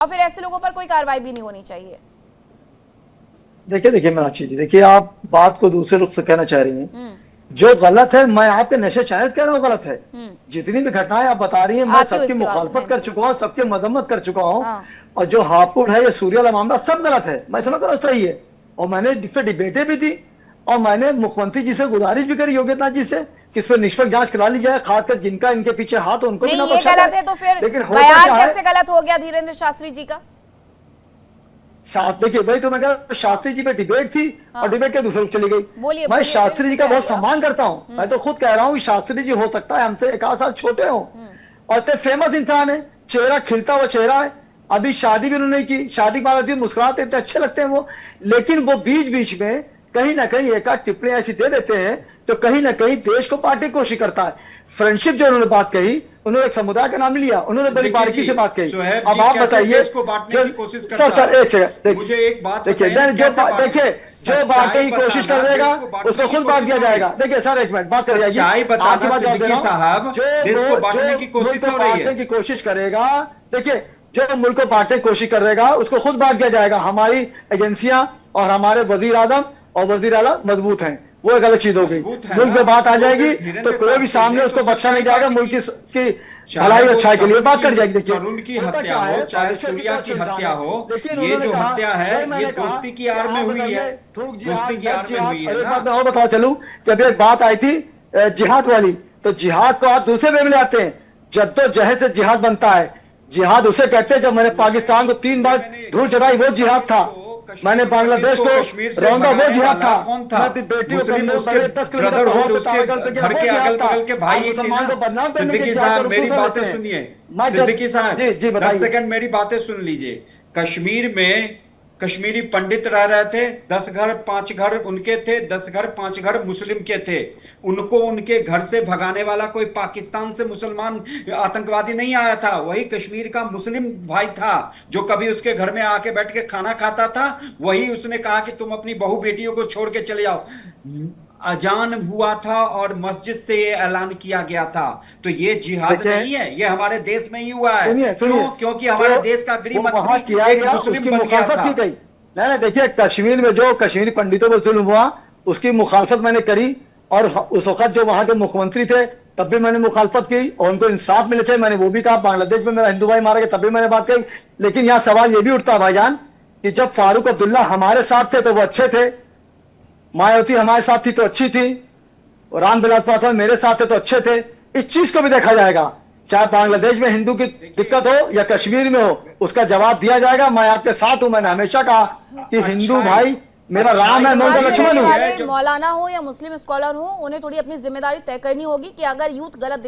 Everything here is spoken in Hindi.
और फिर ऐसे लोगों पर कोई कार्रवाई भी नहीं होनी चाहिए। देखिए मीनाक्षी जी, देखिए आप बात को दूसरे रुख से कहना चाह रही हैं। जो गलत है, मैं आपके नशे शायद कह रहा हूँ गलत है। जितनी भी घटनाएं आप बता रही हैं, मैं आती हूँ सबकी इसके बाद मुखालफत मैं कर जी। चुका हूँ, सबकी मजम्मत कर चुका हूँ। हाँ। और जो हापुड़ है, ये सूर्य वाला मामला सब गलत है, मैं थोड़ा करो सही है। और मैंने इस पे डिबेटें भी दी और मैंने मुख्यमंत्री जी से गुजारिश भी करी, योग्यनाथ जी से, कि इस पर निष्पक्ष जांच करा ली जाए, खासकर जिनका इनके पीछे हाथ हो उनको भी नहीं, ना ये बख्शा गलत जाए। है तो फिर लेकिन होता बयान क्या है, कैसे गलत हो गया धीरेन्द्र शास्त्री जी का? देखिए भाई, तो मैं कह रहा हूं, शास्त्री जी पे डिबेट थी और डिबेट के दूसरे चली गई। बोलिए मैं बोलिए, शास्त्री जी का बहुत आइए आप। सम्मान करता हूं। मैं तो खुद कह रहा हूँ कि शास्त्री जी हो सकता है हमसे एक आध साल छोटे हो और इतने फेमस इंसान है, चेहरा खिलता हुआ चेहरा है। अभी शादी भी उन्होंने की, शादी के बाद मुस्कुराते इतने अच्छे लगते हैं वो। लेकिन वो बीच बीच में कहीं ना कहीं एक आध टिप्पणी ऐसी दे देते हैं तो कहीं ना कहीं देश को बांटने की कोशिश करता है। फ्रेंडशिप जो उन्होंने बात कही, उन्होंने एक समुदाय का नाम लिया, उन्होंने बड़ी बारीकी से बात कही। अब आप बताइए, को बांटने जो की कोशिश करता सर है। एक सेकंड, मुझे एक बात देखिए बताइए ना, जो कैसे बांटे? देखिए जो बांटने सच्चाई की कोशिश बताना, करेगा देश को बांटने उसको की खुद बांट कोशिश दिया हो रही। जाएगा। देखिए सर, एक मिनट बात कर जाएगी, सच्चाई आपकी बताना बात जवाब दे सिद्दीकी रहा हूं। साहब, देश को बांटने की जो कोशिश मुल्क को हो रही बांटने है। की कोशिश करेगा, देखिए जो मुल्क को बांटने की कोशिश करेगा उसको खुद बांट दिया जाएगा। हमारी एजेंसियां और हमारे वजीर आजम और वजीर आला मजबूत हैं, वो एक अलग चीज हो गई। मुल्क में बात आ जाएगी तो कोई भी सामने उसको बख्शा नहीं जाएगा। मुल्क की भलाई और अच्छाई के लिए बात कर जाएगी। देखिए तरुण की होता हत्या क्या हो, है, चाहे पॉलिटिशियन की सूर्या बहुत की इंसान हत्या है। हो, लेकिन ये उन्होंने जो कहा, हत्या है वही मैंने ये कहा दोस्ती की कि आड़ में आप हुई है, बताइए, थूक दोस्ती जिहाद, की आड़ में जिहाद। हुई और है एक ना। बात मैं और बता चलूं, जब एक बात आई थी जिहाद वाली, तो जिहाद को आप दूसरे वे में ले आते हैं। जद्दोजहद से जिहाद बनता है। जिहाद उसे कहते हैं जब मैंने पाकिस्तान को 3 बार धूल चढ़ाई, वो जिहाद था। मैंने बांग्लादेश को कश्मीर से रौंदा, वो भगाने जिहाद वाला था। कौन था? मैं अपनी बेटी को मुस्लिम, कंधे उसके पर 10 किलोमीटर पहाड़ ब्रदरहुड, पे उसके ताड़ करके गया, घर वो के जिहाद अगल था। बगल के भाई आप ही थे मुसलमान ना। को बदनाम करने के सिद्दीकी जिहाद को साहब मेरी दूसरा लेते बातें हैं। सुनिए, मैं सिद्दीकी साहब जी 10 बताइए। सेकंड मेरी बातें सुन लीजिए। कश्मीर में कश्मीरी पंडित रह रहे थे, 10 घर 5 घर उनके थे, 10 घर 5 घर मुस्लिम के थे। उनको उनके घर से भगाने वाला कोई पाकिस्तान से मुसलमान आतंकवादी नहीं आया था, वही कश्मीर का मुस्लिम भाई था जो कभी उसके घर में आके बैठ के खाना खाता था। वही उसने कहा कि तुम अपनी बहू बेटियों को छोड़ के चले जाओ। अजान हुआ था और मस्जिद से ये ऐलान किया गया था। तो ये जिहाद देखिए नहीं है, ये हमारे देश में ही हुआ है। सुनिए सुनिए, क्यों? क्योंकि जो हमारे देश का गृह वो वहां मंत्री किया एक गया मुस्लिम उसकी बन गया मुखालफत था। की गई। नहीं देखिए, कश्मीर में जो कश्मीरी पंडितों पर जुल्म हुआ उसकी मुखालफत मैंने करी। और उस वक्त जो वहां के मुख्यमंत्री थे तब भी मैंने मुखालफत की और उनको इंसाफ मिले चाहिए, मैंने वो भी कहा। बांग्लादेश में मेरा हिंदू भाई मारा गया तब भी मैंने बात कही। लेकिन यहाँ सवाल ये भी उठता है भाईजान कि जब फारूक अब्दुल्ला हमारे साथ थे तो वो अच्छे थे, मायावती हमारे साथ थी तो अच्छी थी, और रामविलास पासवान मेरे साथ थे तो अच्छे थे। इस चीज को भी देखा जाएगा, चाहे बांग्लादेश में हिंदू की दिक्कत हो या कश्मीर में हो, उसका जवाब दिया जाएगा। मैं आपके साथ हूं। मैंने हमेशा कहा कि हिंदू भाई मेरा राम है, मैं उनका लक्ष्मण हूं। मौलाना हो या मुस्लिम स्कॉलर हो, उन्हें थोड़ी अपनी जिम्मेदारी तय करनी होगी कि अगर यूथ गलत